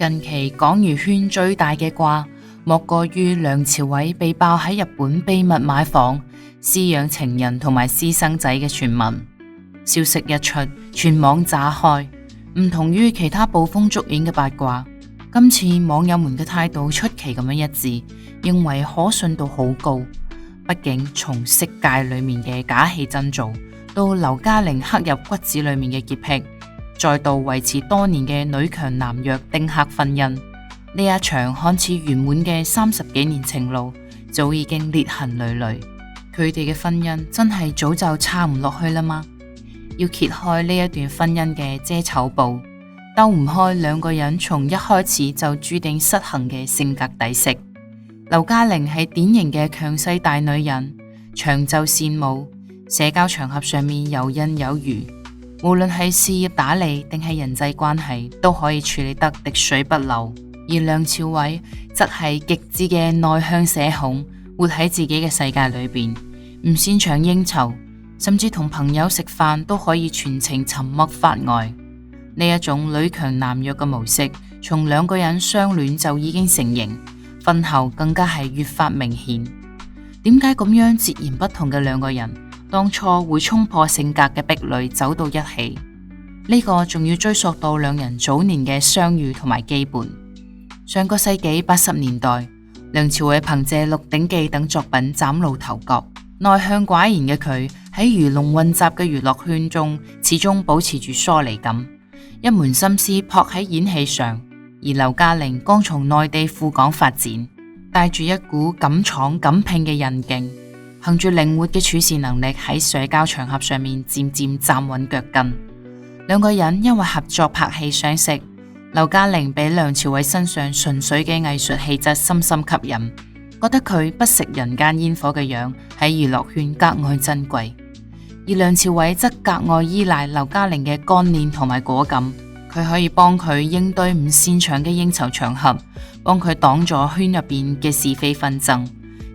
近期港娛圈最大嘅瓜，莫過於梁朝偉被爆喺日本秘密買房、私養情人同埋私生仔嘅傳聞。消息一出，全網炸開。唔同於其他捕風捉影嘅八卦，今次網友們嘅態度出奇咁樣一致，認為可信度好高。畢竟從色戒裏面嘅假戲真做，到劉嘉玲刻入骨子裏面嘅潔癖，再到維持多年嘅女強男弱丁克婚姻，呢一場看似圓滿嘅30幾年情路，早已經裂痕累累。佢哋嘅婚姻真係早就撐唔落去啦嗎？要揭開呢一段婚姻嘅遮醜布，兜唔開兩個人從一開始就注定失衡嘅性格底色。劉嘉玲係典型嘅強勢大女人，長袖善舞，社交場合上面游刃有餘，無論係事業打理定係人際關係，都可以處理得滴水不漏。而梁朝偉則係極致嘅內向社恐，活喺自己嘅世界裏邊，唔擅長應酬。甚至同朋友食飯都可以全程沉默發呆。呢一種女強男弱嘅模式，從兩個人相戀就已經成型，婚後更加係越發明顯。點解咁樣截然不同嘅兩個人，當初會衝破性格嘅壁壘走到一起？呢個仲要追溯到兩人早年嘅相遇同埋羈絆。上個世紀80年代，梁朝偉憑借《鹿鼎記》等作品嶄露頭角。內向寡言嘅佢喺魚龍混雜嘅娛樂圈中，始終保持住疏離感，一門心思撲喺演戲上。而劉嘉玲剛從內地赴港發展，帶住一股敢闖敢拼嘅韌勁，憑住靈活嘅處事能力喺社交場合上面漸漸站穩腳跟。兩個人因為合作拍戲相識，劉嘉玲俾梁朝偉身上純粹嘅藝術氣質深深吸引。覺得佢不食人間煙火嘅樣喺娛樂圈格外珍貴，而梁朝偉則格外依賴劉嘉玲嘅幹練同埋果敢，佢可以幫佢應對唔擅長嘅應酬場合，幫佢擋咗圈入邊嘅是非紛爭，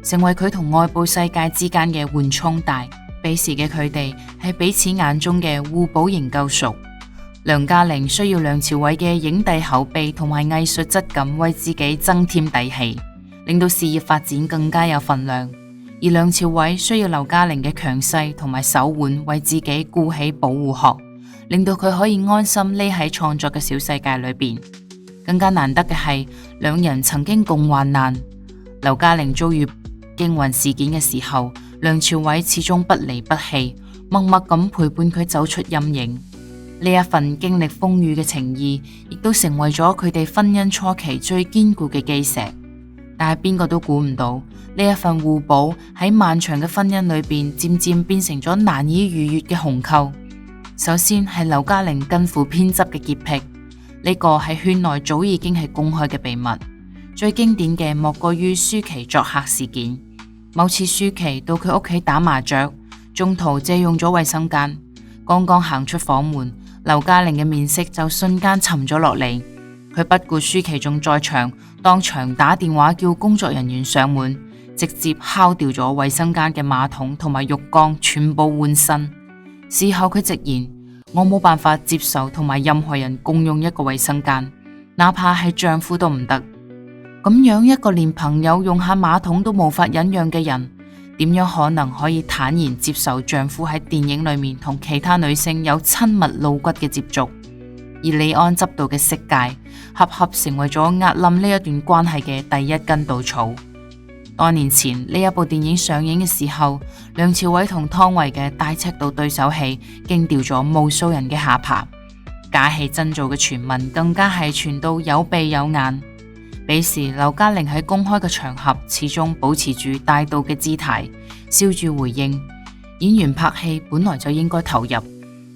成為佢同外部世界之間嘅緩衝帶。彼時嘅佢哋係彼此眼中嘅互補型救贖。梁嘉玲需要梁朝偉嘅影帝口碑同埋藝術質感為自己增添底氣，令到事業發展更加有份量，而梁朝偉需要劉嘉玲嘅強勢同埋手腕為自己顧起保護殼，令到佢可以安心匿喺創作嘅小世界裏邊。更加難得嘅係，兩人曾經共患難。劉嘉玲遭遇驚魂事件嘅時候，梁朝偉始終不離不棄，默默咁陪伴佢走出陰影。呢一份經歷風雨嘅情誼，亦都成為咗佢哋婚姻初期最堅固嘅基石。但係邊個都估唔到，呢一份互補喺漫長嘅婚姻裏邊，漸漸變成咗難以逾越嘅鴻溝。首先係劉嘉玲近乎偏執嘅潔癖，呢個喺圈內早已經係公開嘅秘密。最經典嘅莫過於舒淇作客事件。某次舒淇到佢屋企打麻雀，中途借用咗衛生間，剛剛行出房門，劉嘉玲嘅面色就瞬間沉咗落嚟。佢不顧舒淇仲在場，當場打電話叫工作人員上門，直接敲掉咗衛生間嘅馬桶同埋浴缸，全部換新。事後佢直言：我冇辦法接受同埋任何人共用一個衛生間，哪怕係丈夫都唔得。咁樣一個連朋友用下馬桶都無法忍讓嘅人，點樣可能可以坦然接受丈夫喺電影裏面同其他女性有親密露骨嘅接觸？而李安執導嘅色戒，恰恰成為咗壓冧呢一段關係嘅第一根稻草。多年前呢一部電影上映嘅時候，梁朝偉同湯唯嘅大尺度對手戲驚掉咗無數人嘅下巴，假戲真做嘅傳聞更加係傳到有鼻有眼。彼時劉嘉玲喺公開嘅場合始終保持住大度嘅姿態，笑住回應：演員拍戲本來就應該投入，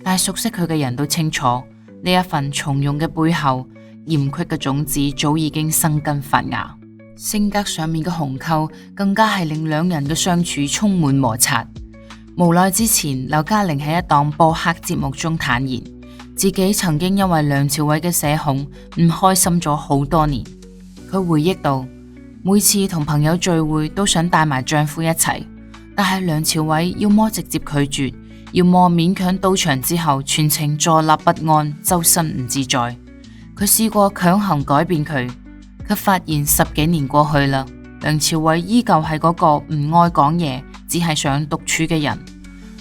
但係熟悉佢嘅人都清楚，呢一份從容嘅背後，嫌隙嘅種子早已經生根發芽。性格上面嘅鴻溝更加係令兩人嘅相處充滿摩擦。無奈之前，劉嘉玲喺一檔播客節目中坦言，自己曾經因為梁朝偉嘅社恐唔開心咗好多年。佢回憶到，每次同朋友聚會都想帶埋丈夫一齊，但係梁朝偉要麼直接拒絕，要麼勉強到場之後全程坐立不安，周身唔自在。佢試過強行改變佢，卻發現10幾年過去啦，梁朝偉依舊係嗰個唔愛講嘢，只係想獨處嘅人。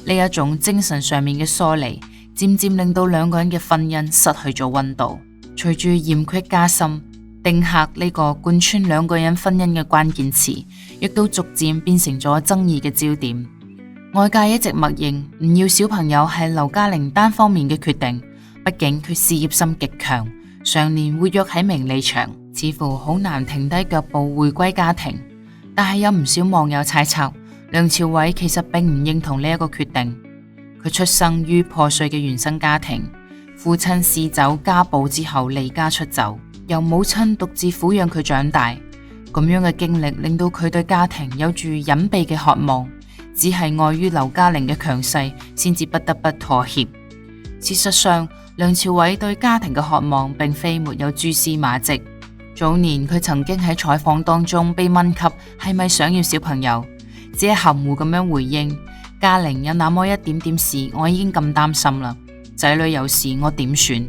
呢一種精神上面嘅疏離，漸漸令到兩個人嘅婚姻失去咗溫度。隨住嫌隙加深，丁克呢個貫穿兩個人婚姻嘅關鍵詞，亦都逐漸變成咗爭議嘅焦點。外界一直默認唔要小朋友係劉嘉玲單方面嘅決定，畢竟佢事業心極強，常年活躍喺名利場，似乎好難停低腳步回歸家庭。但係有唔少網友猜測，梁朝偉其實並唔認同呢一個決定。佢出生於破碎嘅原生家庭，父親嗜酒家暴之後離家出走，由母親獨自撫養佢長大。咁樣嘅經歷令到佢對家庭有住隱秘嘅渴望，只係礙於劉嘉玲嘅強勢，先至不得不妥協。事實上，梁朝偉對家庭嘅渴望並非沒有蛛絲馬跡。早年佢曾經喺採訪當中被問及係咪想要小朋友，只係含糊咁樣回應：嘉玲有那麼一點點事，我已經咁擔心啦，仔女有事我點算？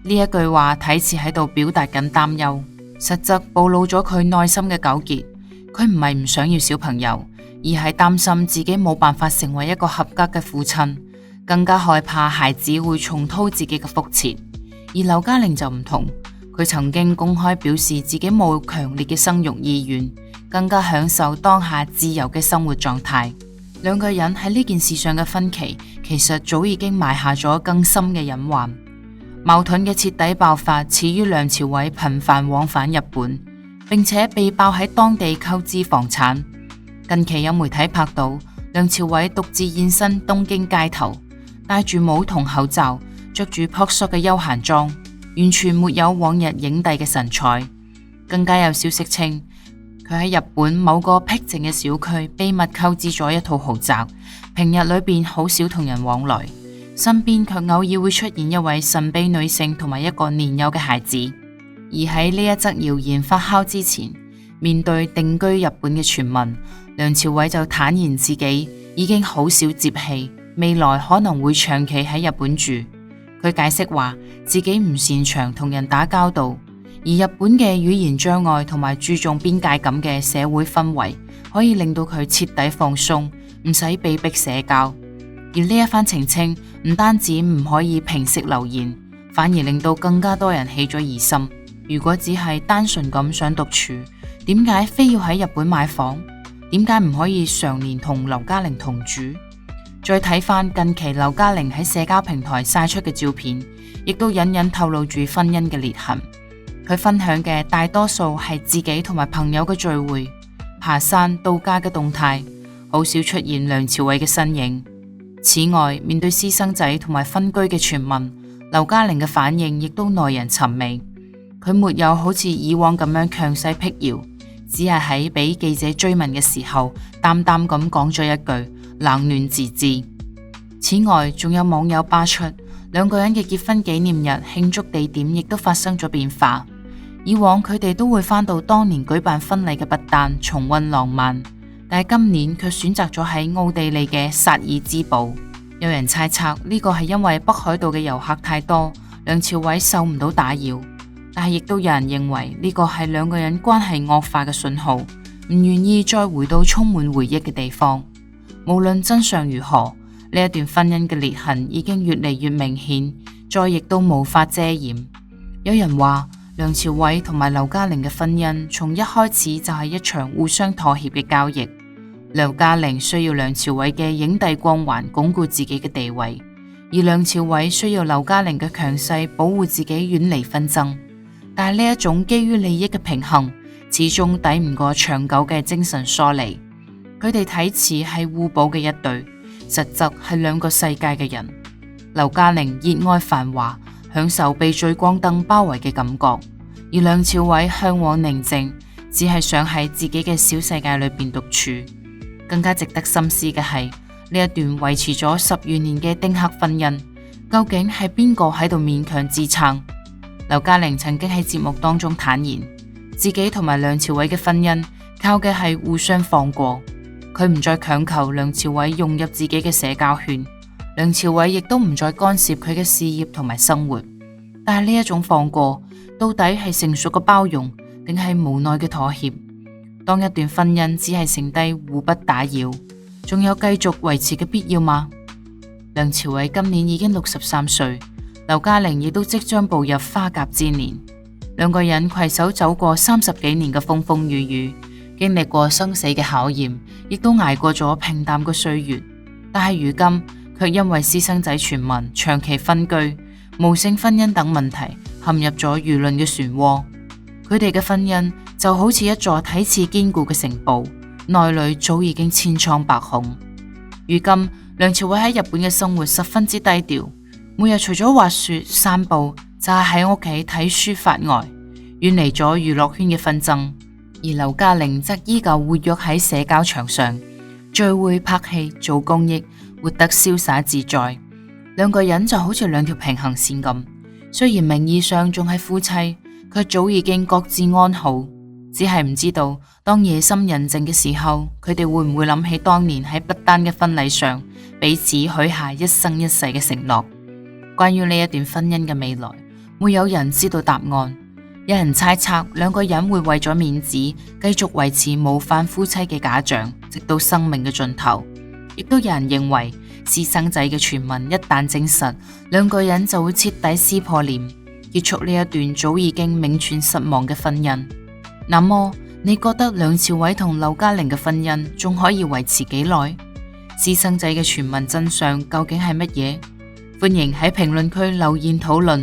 呢一句話睇似喺度表達緊擔憂，實則暴露咗佢內心嘅糾結。佢唔係唔想要小朋友，而係擔心自己冇辦法成為一個合格嘅父親，更加害怕孩子會重蹈自己嘅覆轍。而劉嘉玲就唔同，佢曾經公開表示自己冇強烈嘅生育意願，更加享受當下自由嘅生活狀態。兩個人喺呢件事上嘅分歧，其實早已經埋下咗更深嘅隱患。矛盾嘅徹底爆發始於梁朝偉頻繁往返日本，並且被爆喺當地購置房產。近期有媒體拍到梁朝偉獨自現身東京街頭，戴住帽同口罩，着住樸素嘅休閒裝，完全沒有往日影帝嘅神采。更加有消息稱，佢喺日本某個僻靜嘅小區秘密購置咗一套豪宅，平日裏邊好少同人往來，身邊卻偶爾會出現一位神秘女性同埋一個年幼嘅孩子。而喺呢一則謠言發酵之前，面對定居日本嘅傳聞，梁朝偉就坦言自己已經好少接戲，未來可能會長期喺日本住。佢解釋話自己唔擅長同人打交道，而日本嘅語言障礙同埋注重邊界感嘅社會氛圍，可以令到佢徹底放鬆，唔使被逼社交。而呢一番澄清唔單止唔可以平息流言，反而令到更加多人起咗疑心。如果只係單純咁想獨處，點解非要喺日本買房？點解唔可以常年同劉嘉玲同住？再睇翻近期劉嘉玲喺社交平台晒出嘅照片，亦都隱隱透露住婚姻嘅裂痕。佢分享嘅大多數係自己同埋朋友嘅聚會、爬山、度假嘅動態，好少出現梁朝偉嘅身影。此外，面對私生仔同埋分居嘅傳聞，劉嘉玲嘅反應亦都耐人尋味。佢沒有好似以往咁樣強勢闢謠，只係喺俾記者追問嘅時候，淡淡咁講咗一句冷暖自知。此外，仲有網友扒出兩個人嘅結婚紀念日慶祝地點亦都發生咗變化。以往佢哋都會返到當年舉辦婚禮嘅不丹重溫浪漫，但係今年卻選擇咗喺奧地利嘅薩爾茲堡。有人猜測呢個係因為北海道嘅遊客太多，梁朝偉受唔到打擾。但係亦都有人認為呢個係兩個人關係惡化嘅信號，唔願意再回到充滿回憶嘅地方。無論真相如何，呢一段婚姻嘅裂痕已經越嚟越明顯，再亦都無法遮掩。有人話梁朝偉同埋劉嘉玲嘅婚姻從一開始就係一場互相妥協嘅交易。劉嘉玲需要梁朝偉嘅影帝光環鞏固自己嘅地位，而梁朝偉需要劉嘉玲嘅強勢保護自己遠離紛爭。但係呢一種基於利益嘅平衡，始終抵唔過長久嘅精神疏離。佢哋睇似係互補嘅一對，實則係兩個世界嘅人。劉嘉玲熱愛繁華，享受被聚光燈包圍嘅感覺，而梁朝偉向往寧靜，只係想喺自己嘅小世界裏邊獨處。更加值得深思嘅係，呢一段維持咗10餘年嘅丁克婚姻，究竟係邊個喺度勉強支撐？劉嘉玲曾經喺節目當中坦言，自己同埋梁朝偉嘅婚姻靠嘅係互相放過，佢唔再強求梁朝偉融入自己嘅社交圈，梁朝偉亦都唔再干涉佢嘅事業同埋生活。但係呢一種放過，到底係成熟嘅包容，定係無奈嘅妥協？當一段婚姻只係剩低互不打擾，仲有繼續維持嘅必要嗎？梁朝偉今年已經63歲，劉嘉玲亦都即將步入花甲之年，兩個人攜手走過30幾年嘅風風雨雨，經歷過生死嘅考驗，亦都捱過咗平淡嘅歲月。但係如今卻因為私生仔傳聞、長期分居、無性婚姻等問題，陷入咗輿論嘅漩渦。佢哋嘅婚姻就好似一座睇似堅固嘅城堡，內裏早已經千瘡百孔。如今梁朝偉喺日本嘅生活十分之低調，每日除咗滑雪、散步，就係喺屋企睇書發呆，遠離咗娛樂圈嘅紛爭。而劉嘉玲則依舊活躍喺社交場上，聚會、拍戲、做公益，活得瀟灑自在。兩個人就好似兩條平行線咁，雖然名義上仲係夫妻，卻早已經各自安好。只係唔知道，當夜深人靜嘅時候，佢哋會唔會諗起當年喺不丹嘅婚禮上，彼此許下一生一世嘅承諾？關於呢一段婚姻嘅未來，沒有人知道答案。有人猜測兩個人會為咗面子，繼續維持模範夫妻嘅假象，直到生命嘅盡頭。亦都有人認為，私生仔嘅傳聞一旦證實，兩個人就會徹底撕破臉，結束呢一段早已經名存實亡嘅婚姻。那麼你覺得梁朝偉同劉嘉玲嘅婚姻仲可以維持幾耐？私生仔嘅傳聞真相究竟係乜嘢？歡迎喺評論區留言討論。